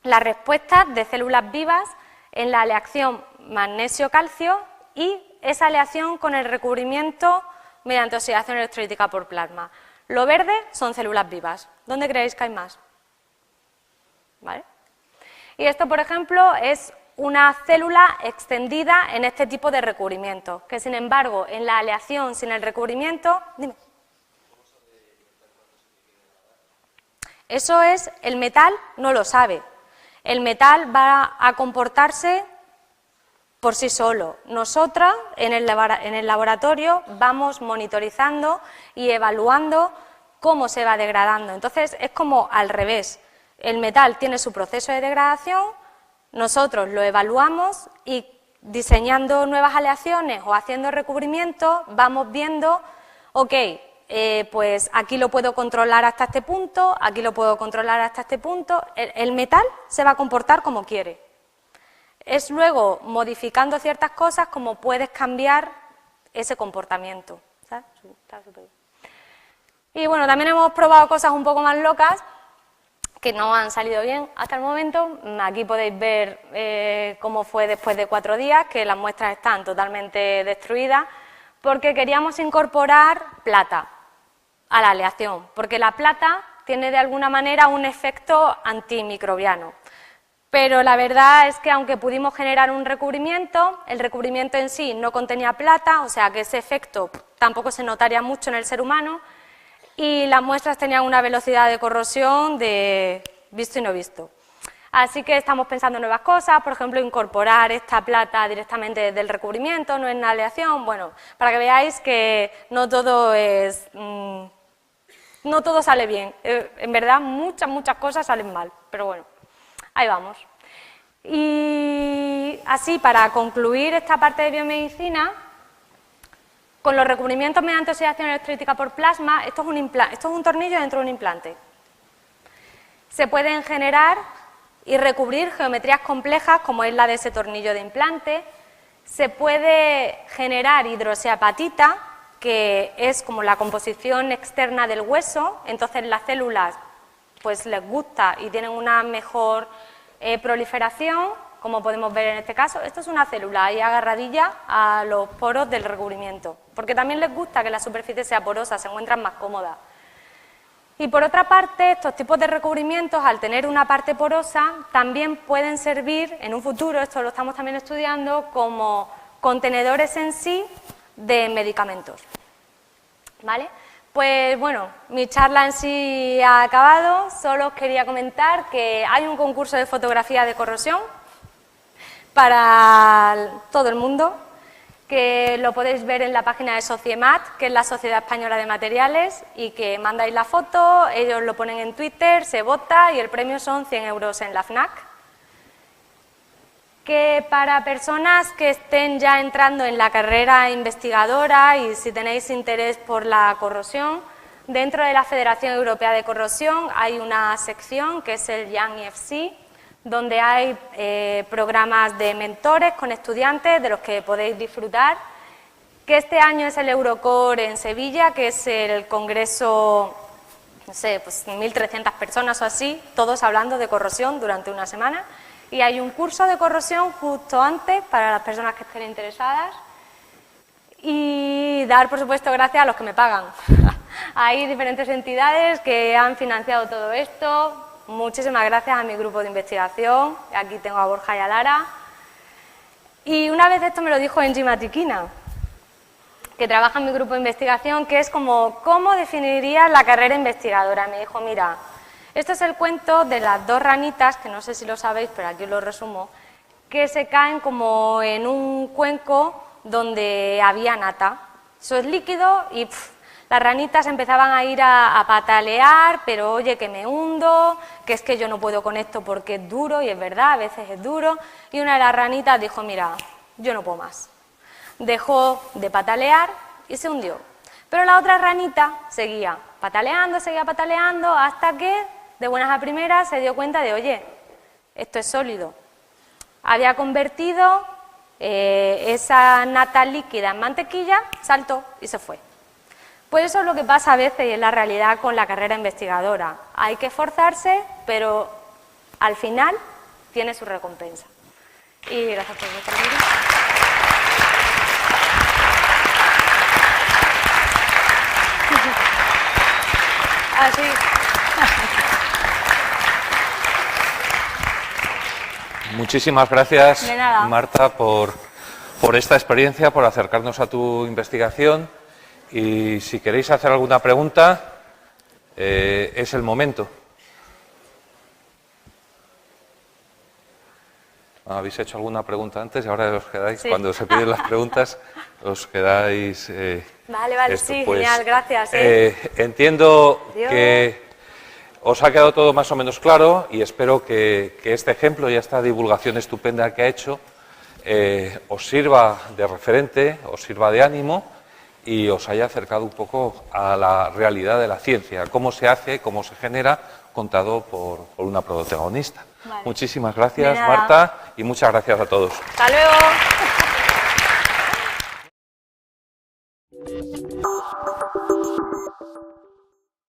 las respuestas de células vivas en la aleación magnesio-calcio y esa aleación con el recubrimiento mediante oxidación electrolítica por plasma. Lo verde son células vivas. ¿Dónde creéis que hay más? ¿Vale? Y esto, por ejemplo, es una célula extendida en este tipo de recubrimiento, que sin embargo, en la aleación sin el recubrimiento... Dime. Eso es, el metal no lo sabe. El metal va a comportarse por sí solo. Nosotras, en el laboratorio, vamos monitorizando y evaluando cómo se va degradando. Entonces, es como al revés. El metal tiene su proceso de degradación, nosotros lo evaluamos y diseñando nuevas aleaciones o haciendo recubrimiento, vamos viendo, ok, pues aquí lo puedo controlar hasta este punto, aquí lo puedo controlar hasta este punto. El metal se va a comportar como quiere. Es luego, modificando ciertas cosas, como puedes cambiar ese comportamiento. ¿Sabes? Y bueno, también hemos probado cosas un poco más locas que no han salido bien hasta el momento. Aquí podéis ver cómo fue después de 4 días, que las muestras están totalmente destruidas, porque queríamos incorporar plata a la aleación, porque la plata tiene de alguna manera un efecto antimicrobiano. Pero la verdad es que aunque pudimos generar un recubrimiento, el recubrimiento en sí no contenía plata, o sea que ese efecto tampoco se notaría mucho en el ser humano, y las muestras tenían una velocidad de corrosión de visto y no visto. Así que estamos pensando en nuevas cosas, por ejemplo, incorporar esta plata directamente desde el recubrimiento, no en la aleación, bueno, para que veáis que no todo es... no todo sale bien, en verdad muchas cosas salen mal, pero bueno, ahí vamos. Y así, para concluir esta parte de biomedicina, con los recubrimientos mediante oxidación electrolítica por plasma, esto es un tornillo dentro de un implante. Se pueden generar y recubrir geometrías complejas, como es la de ese tornillo de implante. Se puede generar hidroxiapatita, que es como la composición externa del hueso, entonces las células pues les gusta y tienen una mejor proliferación, como podemos ver en este caso. Esto es una célula ahí agarradilla a los poros del recubrimiento, porque también les gusta que la superficie sea porosa, se encuentran más cómodas. Y por otra parte, estos tipos de recubrimientos, al tener una parte porosa, también pueden servir en un futuro, esto lo estamos también estudiando, como contenedores en sí de medicamentos. ¿Vale? Pues bueno, mi charla en sí ha acabado, solo os quería comentar que hay un concurso de fotografía de corrosión para todo el mundo, que lo podéis ver en la página de Sociemat, que es la Sociedad Española de Materiales, y que mandáis la foto, ellos lo ponen en Twitter, se vota y el premio son 100 € en la FNAC. Que para personas que estén ya entrando en la carrera investigadora y si tenéis interés por la corrosión, dentro de la Federación Europea de Corrosión hay una sección que es el Young EFC, donde hay programas de mentores con estudiantes de los que podéis disfrutar, que este año es el Eurocore en Sevilla, que es el congreso, no sé, pues 1.300 personas o así, todos hablando de corrosión durante una semana. Y hay un curso de corrosión justo antes para las personas que estén interesadas. Y dar, por supuesto, gracias a los que me pagan. Hay diferentes entidades que han financiado todo esto. Muchísimas gracias a mi grupo de investigación. Aquí tengo a Borja y a Lara. Y una vez esto me lo dijo Enji Matiquina, que trabaja en mi grupo de investigación, que es como, ¿cómo definirías la carrera investigadora? Me dijo, mira, esto es el cuento de las dos ranitas, que no sé si lo sabéis, pero aquí os lo resumo, que se caen como en un cuenco donde había nata. Eso es líquido y las ranitas empezaban a ir a patalear, pero oye, que me hundo, que es que yo no puedo con esto porque es duro, y es verdad, a veces es duro. Y una de las ranitas dijo, mira, yo no puedo más. Dejó de patalear y se hundió. Pero la otra ranita seguía pataleando, hasta que, de buenas a primeras, se dio cuenta de, oye, esto es sólido. Había convertido esa nata líquida en mantequilla, saltó y se fue. Pues eso es lo que pasa a veces y es la realidad con la carrera investigadora. Hay que esforzarse, pero al final tiene su recompensa. Y gracias por vuestra atención. Así.
Muchísimas gracias,
De nada.
Marta, por esta experiencia, por acercarnos a tu investigación. Y si queréis hacer alguna pregunta, es el momento. ¿Habéis hecho alguna pregunta antes y ahora os quedáis? Sí. Cuando se piden las preguntas, os quedáis...
Vale,
esto,
sí,
pues,
genial, gracias.
Entiendo
Adiós.
Que os ha quedado todo más o menos claro y espero que este ejemplo y esta divulgación estupenda que ha hecho os sirva de referente, os sirva de ánimo y os haya acercado un poco a la realidad de la ciencia, cómo se hace, cómo se genera, contado por una protagonista. Vale. Muchísimas gracias, Marta, y muchas gracias a todos.
Hasta luego.